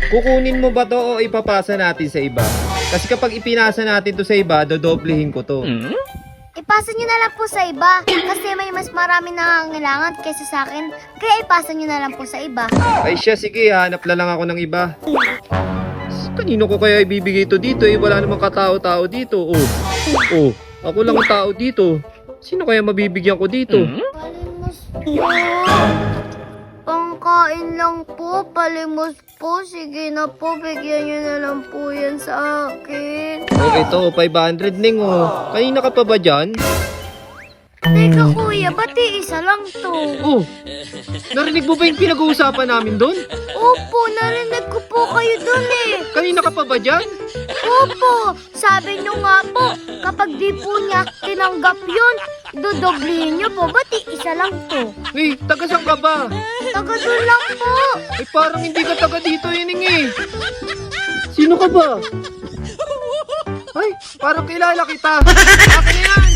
Kukunin mo ba to o ipapasa natin sa iba? Kasi kapag ipinasa natin to sa iba, dodoblehin ko to. Ipasa nyo na lang po sa iba. Kasi may mas marami nangangailangan kaysa sa akin. Kaya ipasa nyo na lang po sa iba. Ay siya, sige, hanap na lang ako ng iba. Kanino ko kaya ibibigay to dito eh? Wala namang katao-tao dito. Oh, ako lang ang tao dito. Sino kaya mabibigyan ko dito? Palimos po. Pangkain lang po. Palimos po. Sige na po. Bigyan nyo na lang po yan sa akin. Oh, ito, 500 ning oh. Kanina ka pa ba dyan? Teka kuya, ba't isa lang to? Oh, narinig mo ba yung pinag-uusapan namin doon? Opo, narinig ko po kayo dun eh. Kanina ka pa ba dyan? Opo, sabi nyo nga po, kapag di po niya tinanggap yun, dodoblihin nyo po. Ba't isa lang to? Hey, taga saan ka ba? Taga dun lang po. Eh, parang hindi ka taga dito yun eh. Sino ka ba? Ay, parang kilala kita. Akin na yan.